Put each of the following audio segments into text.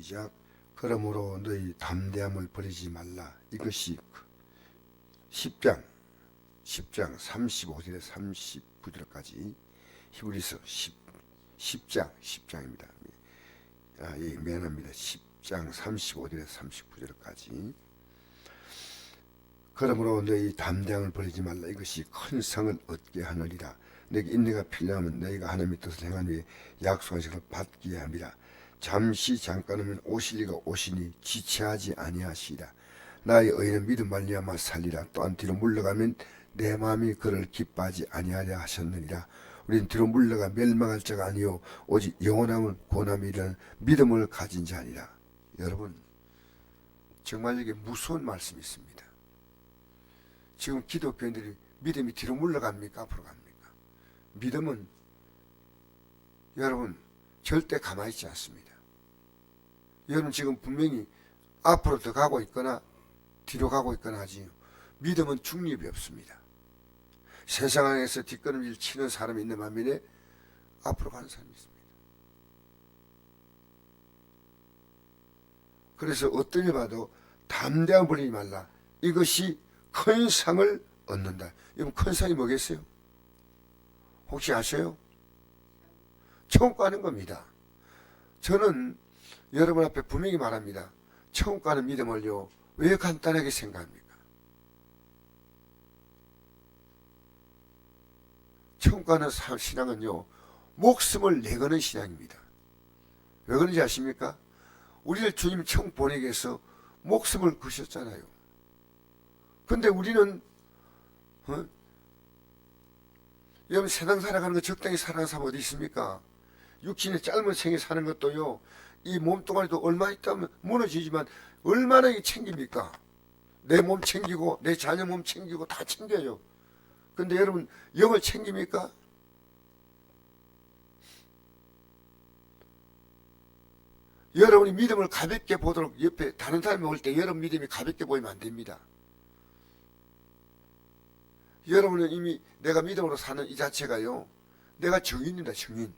시작. 그러므로 너희 담대함을 버리지 말라. 이것이 10장 35절에 39절까지 히브리서 10장입니다. 미안합니다. 10장 35절에 39절까지. 그러므로 너희 담대함을 버리지 말라. 이것이 큰 상을 얻게 하느니라. 내게 인내가 필요하면 너희가 하나님의 뜻을 행한 후에 약속한 것을 받게 함이라. 잠시 잠깐이면 오시리가 오시니 지체하지 아니하시리라. 나의 의인은 믿음 말미암아 살리라. 또한 뒤로 물러가면 내 마음이 그를 기뻐하지 아니하려 하셨느니라. 우리는 뒤로 물러가 멸망할 자가 아니요 오직 영원함을 구원함이라는 믿음을 가진 자니라. 여러분, 정말 이게 무서운 말씀이 있습니다. 지금 기독교인들이 믿음이 뒤로 물러갑니까? 앞으로 갑니까? 믿음은 여러분 절대 가만히 있지 않습니다. 여러분 지금 분명히 앞으로 더 가고 있거나 뒤로 가고 있거나 하지요. 믿음은 중립이 없습니다. 세상 안에서 뒷걸음질 치는 사람이 있는 반면에 앞으로 가는 사람이 있습니다. 그래서 어떤 일 봐도 담대함 버리지 말라. 이것이 큰 상을 얻는다. 여러분 큰 상이 뭐겠어요? 혹시 아세요? 천국 가는 겁니다. 저는 여러분 앞에 분명히 말합니다. 천국 가는 믿음을요, 왜 간단하게 생각합니까? 천국 가는 신앙은요, 목숨을 내거는 신앙입니다. 왜 그런지 아십니까? 우리를 주님 천국 보내기 위해서 목숨을 거셨잖아요. 근데 우리는 여러분 세상 살아가는 거 적당히 살아가는 사람 어디 있습니까? 육신의 짧은 생에 사는 것도요, 이 몸뚱아리도 얼마 있다면 무너지지만 얼마나 이게 챙깁니까? 내 몸 챙기고 내 자녀 몸 챙기고 다 챙겨요. 근데 여러분 영을 챙깁니까? 여러분이 믿음을 가볍게 보도록 옆에 다른 사람이 올 때 여러분 믿음이 가볍게 보이면 안 됩니다. 여러분은 이미 내가 믿음으로 사는 이 자체가요, 내가 증인입니다. 증인.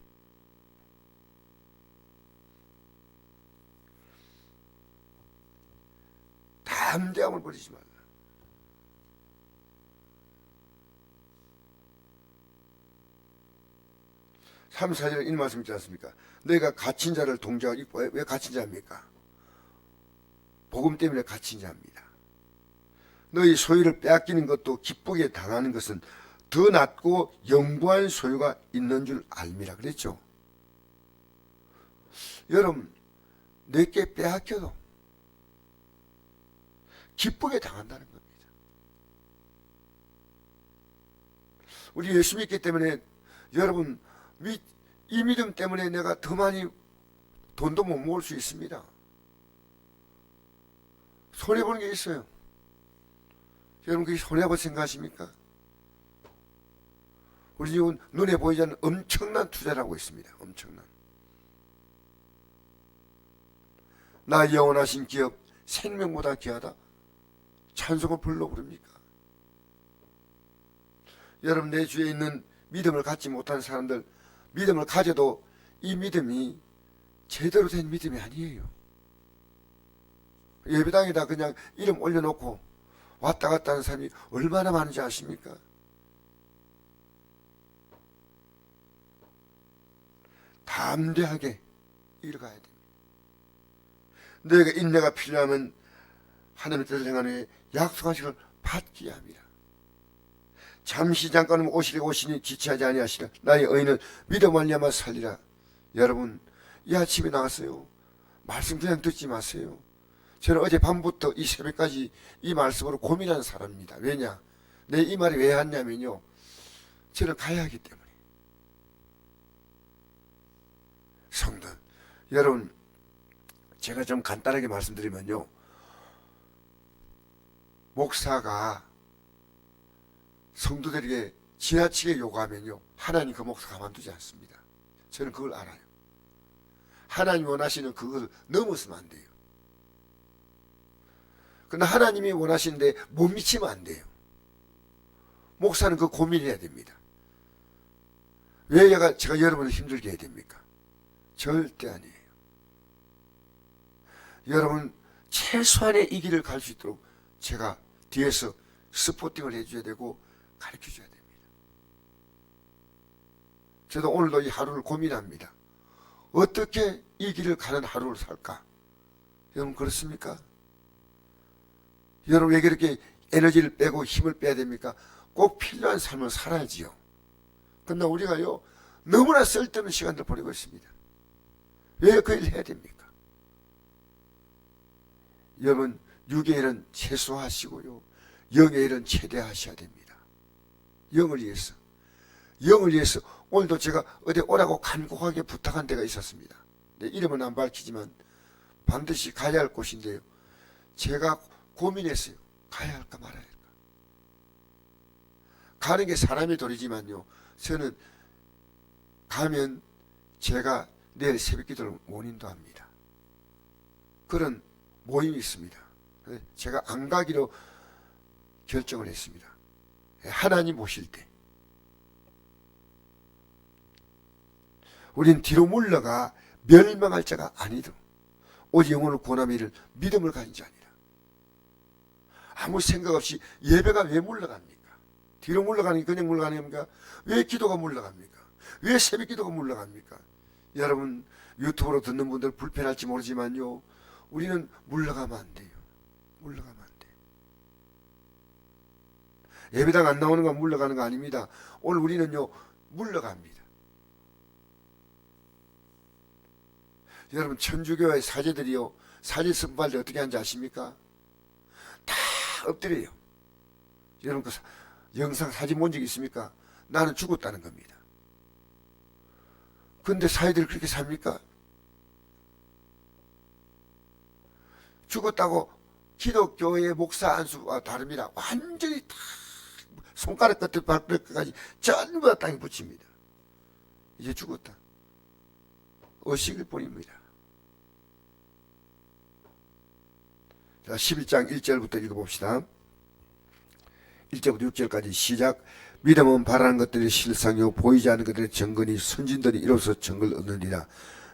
담대함을 버리지 말라. 삼, 4절에 이 말씀 있지 않습니까? 너희가 갇힌 자를 동정하고 왜 갇힌 자입니까? 복음 때문에 갇힌 자입니다. 너희 소유를 빼앗기는 것도 기쁘게 당하는 것은 더 낫고 영구한 소유가 있는 줄 알미라 그랬죠. 여러분, 내게 빼앗겨도 기쁘게 당한다는 겁니다. 우리 예수 믿기 때문에 여러분 이 믿음 때문에 내가 더 많이 돈도 못 모을 수 있습니다. 손해보는 게 있어요. 여러분 그게 손해라고 생각하십니까? 우리 지금 눈에 보이지 않는 엄청난 투자를 하고 있습니다. 엄청난. 나 영원하신 기업 생명보다 귀하다. 찬송을 불러 부릅니까? 여러분 내 주위에 있는 믿음을 갖지 못한 사람들, 믿음을 가져도 이 믿음이 제대로 된 믿음이 아니에요. 예배당에다 그냥 이름 올려놓고 왔다 갔다 하는 사람이 얼마나 많은지 아십니까? 담대하게 이뤄가야 됩니다. 너희가 인내가 필요하면 하나님의 뜻을 행하는 후에 약속하신 걸 받게 합니다. 잠시 잠깐은 오시니 지체하지 아니하시라. 나의 의인은 믿음 말미암아 살리라. 여러분 이 아침에 나왔어요. 말씀 그냥 듣지 마세요. 저는 어제 밤부터 이 새벽까지 이 말씀으로 고민하는 사람입니다. 왜냐? 내 이 말이 왜 하냐면요, 저는 가야 하기 때문에. 성도 여러분, 제가 좀 간단하게 말씀드리면요, 목사가 성도들에게 지나치게 요구하면요, 하나님 그 목사 가만두지 않습니다. 저는 그걸 알아요. 하나님 원하시는 그걸 넘어서면 안 돼요. 그러나 하나님이 원하시는데 못 미치면 안 돼요. 목사는 그 고민해야 됩니다. 왜 제가 여러분을 힘들게 해야 됩니까? 절대 아니에요. 여러분 최소한의 이 길을 갈 수 있도록 제가 뒤에서 스포팅을 해줘야 되고 가르쳐줘야 됩니다. 저도 오늘도 이 하루를 고민합니다. 어떻게 이 길을 가는 하루를 살까? 여러분 그렇습니까? 여러분 왜 그렇게 에너지를 빼고 힘을 빼야 됩니까? 꼭 필요한 삶을 살아야지요. 그러나 우리가요 너무나 쓸데없는 시간을 보내고 있습니다. 왜 그 일을 해야 됩니까? 여러분 육의 일은 최소화하시고요 영의 일은 최대하셔야 됩니다. 영을 위해서 오늘도 제가 어디 오라고 간곡하게 부탁한 데가 있었습니다. 내 이름은 안 밝히지만 반드시 가야 할 곳인데요 제가 고민했어요. 가야 할까 말아야 할까. 가는 게 사람의 도리지만요 저는 가면 제가 내일 새벽기도를 못 인도합니다. 그런 모임이 있습니다. 제가 안 가기로 결정을 했습니다. 하나님 오실 때 우린 뒤로 물러가 멸망할 자가 아니도록 오직 영혼을 구원하며 이를 믿음을 가진 자 아니라. 아무 생각 없이 예배가 왜 물러갑니까? 뒤로 물러가는 게 그냥 물러가는 겁니까? 왜 기도가 물러갑니까? 왜 새벽 기도가 물러갑니까? 여러분 유튜브로 듣는 분들 불편할지 모르지만요 우리는 물러가면 안 돼요. 물러가면 안 돼요. 예배당 안 나오는 건 물러가는 거 아닙니다. 오늘 우리는요 물러갑니다. 여러분 천주교의 사제들이요 사제 선포할 때 어떻게 하는지 아십니까? 다 엎드려요. 여러분 그 영상 사진 본 적 있습니까? 나는 죽었다는 겁니다. 근데 사제들이 그렇게 삽니까? 죽었다고 기독교의 목사 안수와 다릅니다. 완전히 다 손가락 끝에 발끝까지 전부 다 땅에 붙입니다. 이제 죽었다. 의식일 뿐입니다. 자, 11장 1절부터 읽어봅시다. 1절부터 6절까지 시작. 믿음은 바라는 것들이 실상이요 보이지 않는 것들의 증거니 선진들이 이로써 증거를 얻느니라.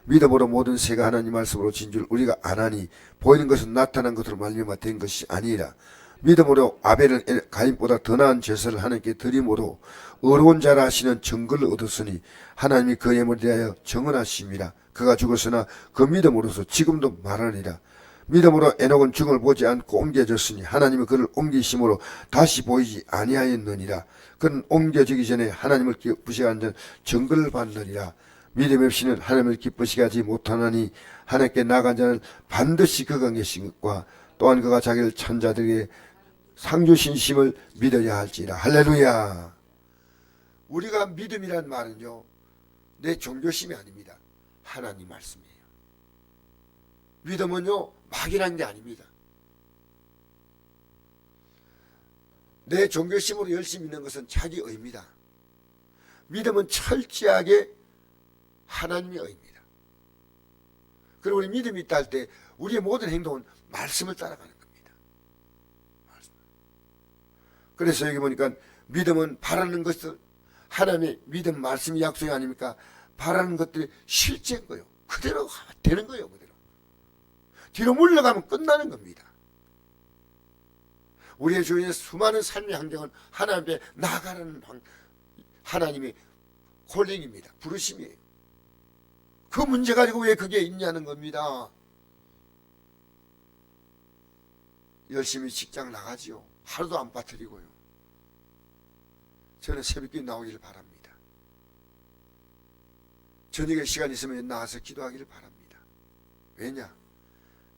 믿음으로 모든 세가 하나님 말씀으로 진 줄 우리가 아나니 보이는 것은 나타난 것으로 말미암아 된 것이 아니라 믿음으로 아벨은 가인보다 더 나은 제사를 하나님께 드림으로 의로운 자라 하시는 증거를 얻었으니 하나님이 그 예물에 대하여 정언하심이라. 그가 죽었으나 그 믿음으로서 지금도 말하니라. 믿음으로 에녹은 죽음을 보지 않고 옮겨졌으니 하나님이 그를 옮기심으로 다시 보이지 아니하였느니라. 그는 옮겨지기 전에 하나님을 기쁘시게 하는 자는 증거를 받느니라. 믿음 없이는 하나님을 기쁘시게 하지 못하나니 하나님께 나간 자는 반드시 그가 계신 것과 또한 그가 자기를 찬 자들에게 상 주신 심을 믿어야 할지라. 할렐루야. 우리가 믿음이란 말은요 내 종교심이 아닙니다. 하나님 말씀이에요. 믿음은요 막연한 게 아닙니다. 내 종교심으로 열심히 믿는 것은 자기 의입니다. 믿음은 철저하게 하나님의 의입니다. 그리고 우리 믿음이 있다 할 때 우리의 모든 행동은 말씀을 따라가는 겁니다. 그래서 여기 보니까 믿음은 바라는 것을 하나님의 믿음 말씀이 약속이 아닙니까? 바라는 것들이 실제인 거예요. 그대로 되는 거예요. 그대로. 뒤로 물러가면 끝나는 겁니다. 우리의 주위에 수많은 삶의 환경은 하나님 앞에 나아가는 하나님의 콜링입니다. 부르심이에요. 그 문제 가지고 왜 그게 있냐는 겁니다. 열심히 직장 나가지요. 하루도 안 빠뜨리고요. 저는 새벽에 나오기를 바랍니다. 저녁에 시간 있으면 나와서 기도하기를 바랍니다. 왜냐?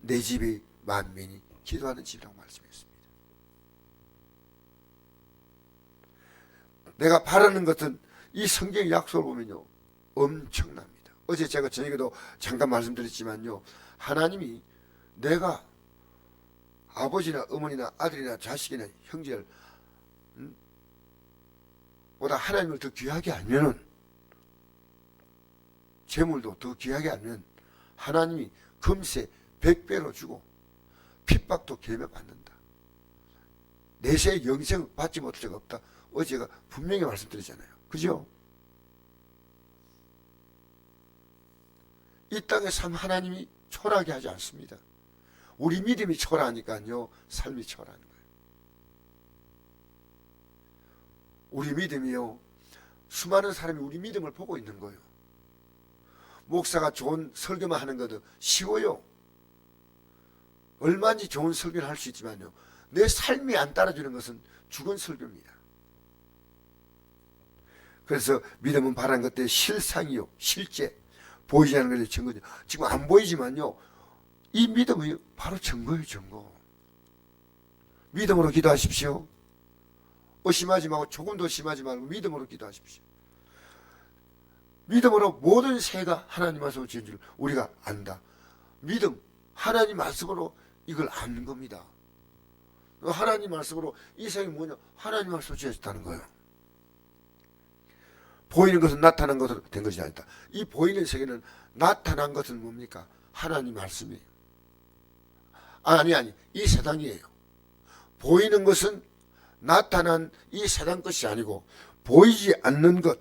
내 집이 만민이 기도하는 집이라고 말씀했습니다. 내가 바라는 것은 이 성경 약속을 보면요 엄청납니다. 어제 제가 저녁에도 잠깐 말씀드렸지만요 하나님이 내가 아버지나 어머니나 아들이나 자식이나 형제를 보다 하나님을 더 귀하게 알면은 재물도 더 귀하게 알면 하나님이 금세 100배로 주고 핍박도 계명받는다. 내세의 영생 받지 못할 자가 없다. 어제 제가 분명히 말씀드렸잖아요. 그죠? 이 땅의 삶 하나님이 초라하게 하지 않습니다. 우리 믿음이 초라하니까요, 삶이 초라한 거예요. 우리 믿음이요, 수많은 사람이 우리 믿음을 보고 있는 거예요. 목사가 좋은 설교만 하는 것도 쉬워요. 얼마든지 좋은 설교를 할 수 있지만요, 내 삶이 안 따라주는 것은 죽은 설교입니다. 그래서 믿음은 바라는 것들의 실상이요, 실제 보이지 않는 것의 증거죠. 지금 안 보이지만요, 이 믿음이 바로 증거예요, 증거. 믿음으로 기도하십시오. 의심하지 말고, 조금도 의심하지 말고 믿음으로 기도하십시오. 믿음으로 모든 새가 하나님 말씀으로 지은 줄 우리가 안다. 믿음, 하나님 말씀으로 이걸 아는 겁니다. 하나님 말씀으로 이 세상이 뭐냐? 하나님 말씀으로 지어졌다는 거예요. 보이는 것은 나타난 것으로 된 것이 아니다. 이 보이는 세계는 나타난 것은 뭡니까? 하나님 말씀이에요. 아니, 이 세상이에요. 보이는 것은 나타난 이 세상 것이 아니고 보이지 않는 것,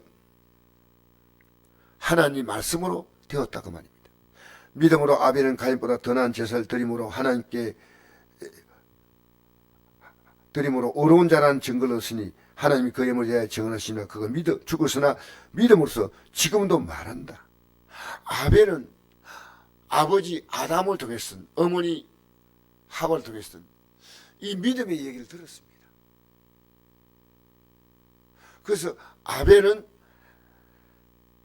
하나님 말씀으로 되었다 그 말입니다. 믿음으로 아벨은 가인보다 더 나은 제사를 드림으로 하나님께 드림으로 어려운 자라는 증거를 얻으니 하나님이 그 예물에 대하여 증언하시나 그가 죽었으나 믿음으로써 지금도 말한다. 아벨은 아버지 아담을 통해서든 어머니 하와를 통해서든 이 믿음의 얘기를 들었습니다. 그래서 아벨은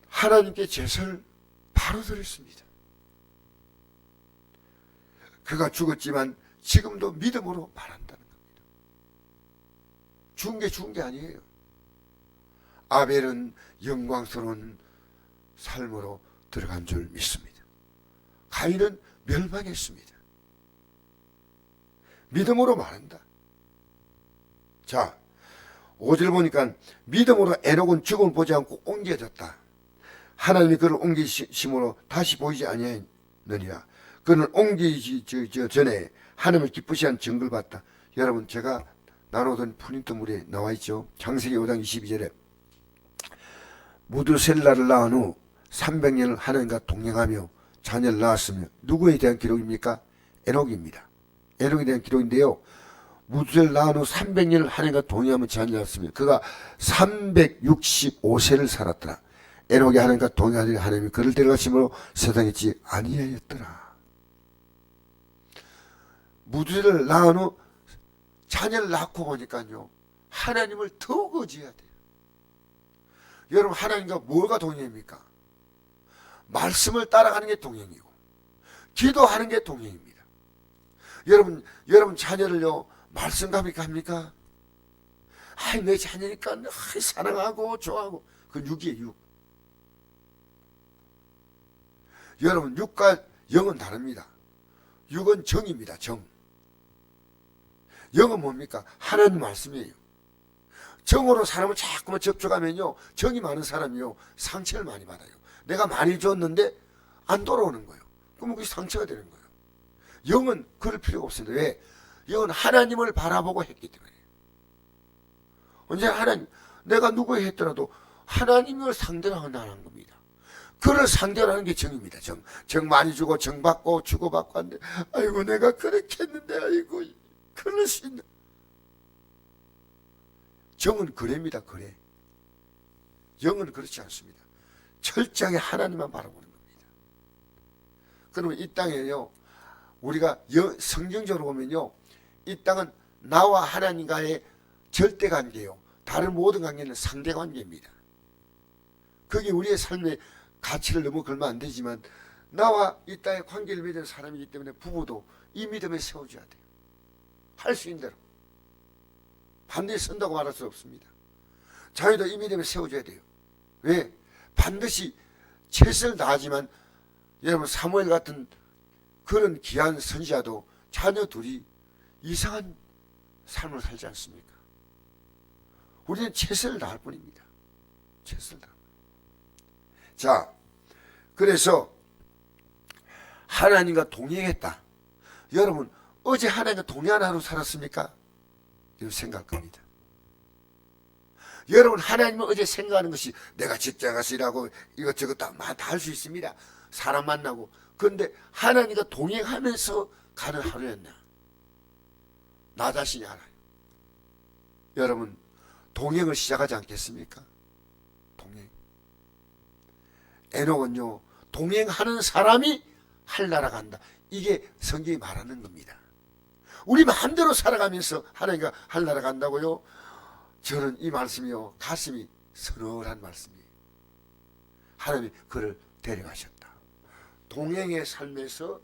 하나님께 제사를 바로 드렸습니다. 그가 죽었지만 지금도 믿음으로 말한다는 겁니다. 죽은 게 아니에요. 아벨은 영광스러운 삶으로 들어간 줄 믿습니다. 가인은 멸망했습니다. 믿음으로 말한다. 자, 5절 보니까 믿음으로 에녹은 죽음을 보지 않고 옮겨졌다. 하나님이 그를 옮기심으로 다시 보이지 아니하느니라. 그는 옮기기 전에 하나님을 기쁘시 한 증거를 봤다. 여러분, 제가 나누던 프린트물에 나와 있죠. 창세기 5장 22절에 무드셀라를 낳은 후 300년을 하나님과 동행하며 자녀를 낳았으며, 누구에 대한 기록입니까? 에녹입니다. 에녹에 대한 기록인데요, 무드셀라를 낳은 후 300년을 하나님과 동행하며 자녀를 낳았으며 그가 365세를 살았더라. 에녹이 하나님과 동행하더니 하나님이 그를 데려가심으로 세상에 있지 아니하였더라. 무드셀라를 낳은 후 자녀를 낳고 보니까요, 하나님을 더욱 의지해야 돼요. 여러분, 하나님과 뭐가 동행입니까? 말씀을 따라가는 게 동행이고 기도하는 게 동행입니다. 여러분 자녀를요, 말씀 갑니까? 아이, 내 자녀니까 사랑하고 좋아하고, 그 육이에요, 육. 여러분, 육과 영은 다릅니다. 육은 정입니다, 정. 영은 뭡니까? 하나님 말씀이에요. 정으로 사람을 자꾸만 접촉하면요, 정이 많은 사람이요, 상처를 많이 받아요. 내가 많이 줬는데 안 돌아오는 거예요. 그러면 그게 상처가 되는 거예요. 영은 그럴 필요가 없습니다. 왜? 영은 하나님을 바라보고 했기 때문에. 언제 하나님, 내가 누구에 했더라도 하나님을 상대로 하는 겁니다. 그를 상대로 하는 게 정입니다. 정 많이 주고 정 받고 주고받고 하는데, 아이고 내가 그렇게 했는데, 아이고 그럴 수 있나. 정은 그래입니다. 그래. 영은 그렇지 않습니다. 철저하게 하나님만 바라보는 겁니다. 그러면 이 땅에요, 우리가 성경적으로 보면요, 이 땅은 나와 하나님과의 절대 관계요, 다른 모든 관계는 상대 관계입니다. 그게 우리의 삶의 가치를 너무 걸면 안 되지만, 나와 이 땅에 관계를 맺은 사람이기 때문에 부부도 이 믿음에 세워줘야 돼요. 할 수 있는 대로. 반드시 선다고 말할 수 없습니다. 자녀도 이 믿음에 세워줘야 돼요. 왜? 반드시 최선을 다하지만, 여러분 사무엘 같은 그런 귀한 선지자도 자녀 둘이 이상한 삶을 살지 않습니까? 우리는 최선을 다할 뿐입니다. 최선을 다할 뿐입니다. 자, 그래서 하나님과 동행했다. 여러분, 어제 하나님과 동행한 하루 살았습니까? 이런 생각할 겁니다. 여러분, 하나님은 어제 생각하는 것이 내가 직장 가서 일하고 이것저것 다 할 수 있습니다. 사람 만나고 그런데 하나님과 동행하면서 가는 하루였나? 나 자신이 알아요. 여러분 동행을 시작하지 않겠습니까? 동행. 에녹은요 동행하는 사람이 할나라 간다. 이게 성경이 말하는 겁니다. 우리 마음대로 살아가면서 하나님과 할나라 간다고요? 저는 이 말씀이요 가슴이 서늘한 말씀이에요. 하나님이 그를 데려가셨다. 동행의 삶에서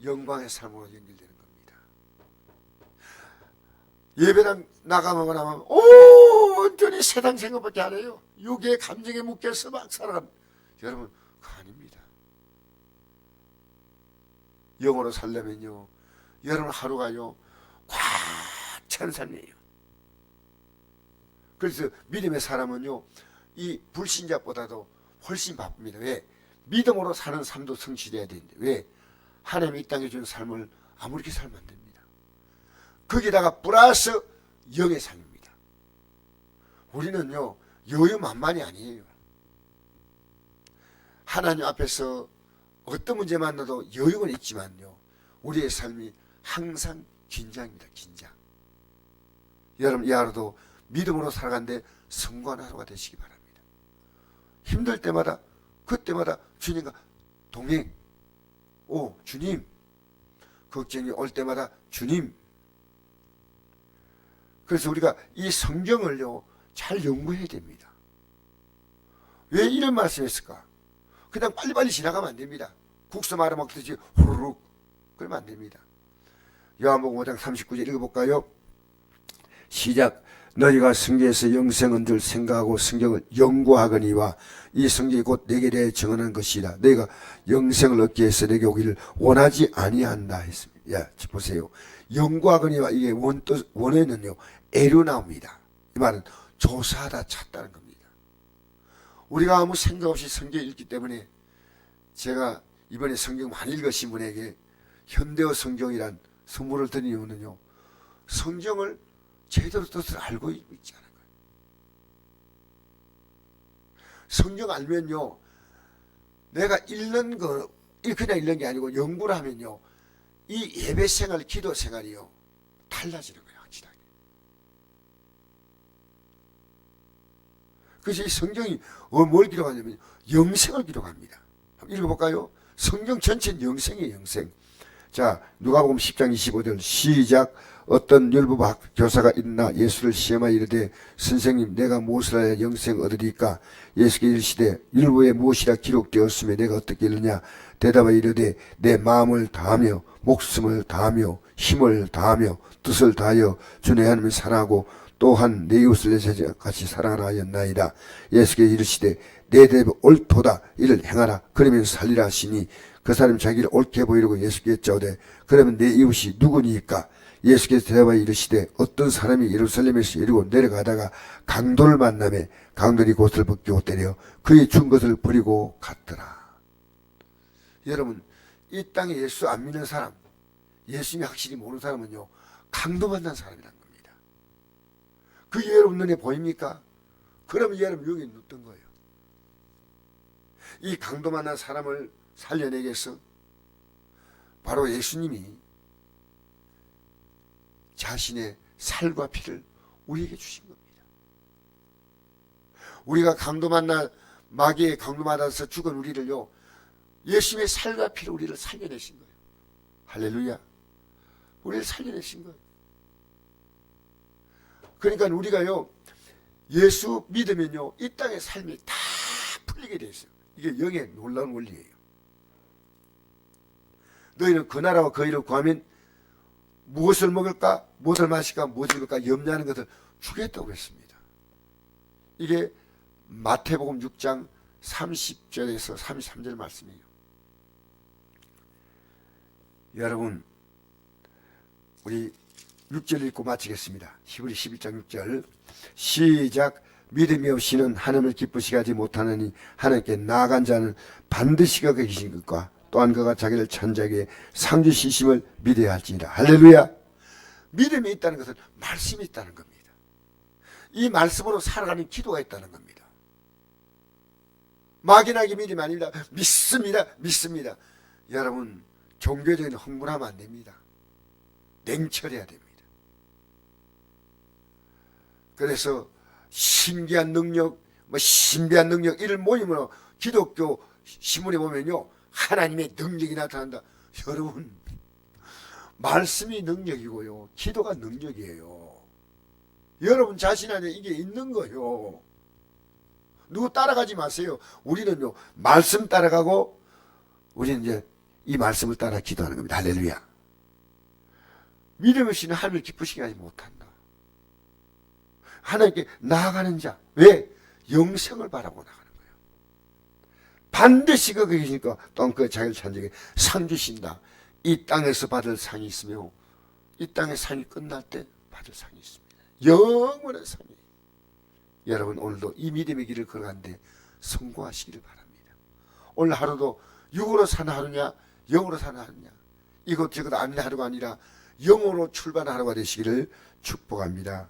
영광의 삶으로 연결되는 겁니다. 예배당 나가면 온전히 세상 생각밖에 안 해요. 육의 감정에 묶여서 막 살아갑니다. 여러분 그거 아닙니다. 영으로 살려면요 여러분 하루가요 꽉 찬 삶이에요. 그래서 믿음의 사람은요 이 불신자보다도 훨씬 바쁩니다. 왜? 믿음으로 사는 삶도 성취돼야 되는데 왜? 하나님이 이 땅에 준 삶을 아무렇게 살면 안 됩니다. 거기다가 플러스 영의 삶입니다. 우리는요 여유만만이 아니에요. 하나님 앞에서 어떤 문제 만나도 여유는 있지만요 우리의 삶이 항상 긴장입니다. 긴장. 여러분 이 하루도 믿음으로 살아가는데 성공하는 하루가 되시기 바랍니다. 힘들 때마다 그때마다 주님과 동행. 오 주님. 걱정이 올 때마다 주님. 그래서 우리가 이 성경을요 잘 연구해야 됩니다. 왜 이런 말씀했을까? 그냥 빨리빨리 지나가면 안 됩니다. 국수 말아 먹듯이 후루룩 그러면 안 됩니다. 요한복음 5장 39절 읽어볼까요? 시작. 너희가 성경에서 영생은 줄 생각하고 성경을 연구하거니와 이 성경이 곧 내게 대해 정언한 것이라. 너희가 영생을 얻기 위해서 내게 오기를 원하지 아니한다 했습니다. 야, 보세요. 연구하거니와 이게 원어는요 애로 나옵니다. 이 말은 조사하다 찾다는 겁니다. 우리가 아무 생각 없이 성경을 읽기 때문에 제가 이번에 성경 많이 읽으신 분에게 현대어 성경이란 선물을 드린 이유는요 성경을 제대로 뜻을 알고 있지 않은 거예요. 성경 알면요 내가 읽는 거 그냥 읽는 게 아니고 연구를 하면요 이 예배 생활, 기도 생활이요 달라지는 거예요. 확실하게. 그래서 이 성경이 뭘 기록하냐면 영생을 기록합니다. 한번 읽어볼까요? 성경 전체는 영생이에요. 영생. 자 누가복음 10장 25절 시작. 어떤 율법학 교사가 있나 예수를 시험하여 이르되 선생님 내가 무엇을 하여 영생 얻으리까? 예수께 이르시되 율법에 무엇이라 기록되었으며 내가 어떻게 읽느냐? 대답하여 이르되 내 마음을 다하며 목숨을 다하며 힘을 다하며 뜻을 다하여 주 내 하나님을 사랑하고 또한 내 이웃을 내 자신같이 사랑하라 하였나이다. 예수께 이르시되 내 대답이 옳도다. 이를 행하라. 그러면 살리라 하시니 그 사람이 자기를 옳게 보이려고 예수께 여짜오되 그러면 내 이웃이 누구니까? 예수께서 대답하여 이르시되 어떤 사람이 예루살렘에서 이르고 내려가다가 강도를 만나매 강도들이 곧을 벗기고 때려 그의 준 것을 버리고 갔더라. 여러분 이 땅에 예수 안 믿는 사람 예수님이 확실히 모르는 사람은요 강도 만난 사람이란 겁니다. 그게 여러분 눈에 보입니까? 그러면 여러분 여기 눕던 거예요. 이 강도 만난 사람을 살려내기 위해서 바로 예수님이 자신의 살과 피를 우리에게 주신 겁니다. 우리가 강도 만나 마귀의 강도 맞아서 죽은 우리를요 예수님의 살과 피로 우리를 살려내신 거예요. 할렐루야. 우리를 살려내신 거예요. 그러니까 우리가요 예수 믿으면요 이 땅의 삶이 다 풀리게 돼 있어요. 이게 영의 놀라운 원리예요. 너희는 그 나라와 그 일을 구하면 무엇을 먹을까? 무엇을 마실까? 무엇을 입을까? 염려하는 것을 주겠다고 했습니다. 이게 마태복음 6장 30절에서 33절 말씀이에요. 여러분 우리 6절 읽고 마치겠습니다. 히브리 11장 6절 시작. 믿음이 없이는 하나님을 기쁘시게 하지 못하느니 하나님께 나아간 자는 반드시 그가 계신 것과 또한 그가 자기를 천자에게 상 주시심을 믿어야 할지니라. 할렐루야. 믿음이 있다는 것은 말씀이 있다는 겁니다. 이 말씀으로 살아가는 기도가 있다는 겁니다. 막연하게 믿음이 아닙니다. 믿습니다. 믿습니다. 여러분 종교적인 흥분하면 안 됩니다. 냉철해야 됩니다. 그래서 신기한 능력, 신비한 능력 이를 모이면 기독교 신문에 보면요 하나님의 능력이 나타난다. 여러분 말씀이 능력이고요 기도가 능력이에요. 여러분 자신 안에 이게 있는 거예요. 누구 따라가지 마세요. 우리는요 말씀 따라가고 우리는 이제 이 말씀을 따라 기도하는 겁니다. 할렐루야. 믿음 없이는 하나님을 기쁘시게 하지 못한다. 하나님께 나아가는 자. 왜? 영생을 바라고 나가는 거예요. 반드시 거기 계시니까 똥그 자기를 찬적에 상 주신다. 이 땅에서 받을 상이 있으며 이 땅의 상이 끝날 때 받을 상이 있습니다. 영원한 상이. 여러분 오늘도 이 믿음의 길을 걸어가는데 성공하시기를 바랍니다. 오늘 하루도 육으로 사는 하루냐 영으로 사는 하루냐 이것저것 아닌 하루가 아니라 영으로 출발하는 하루가 되시기를 축복합니다.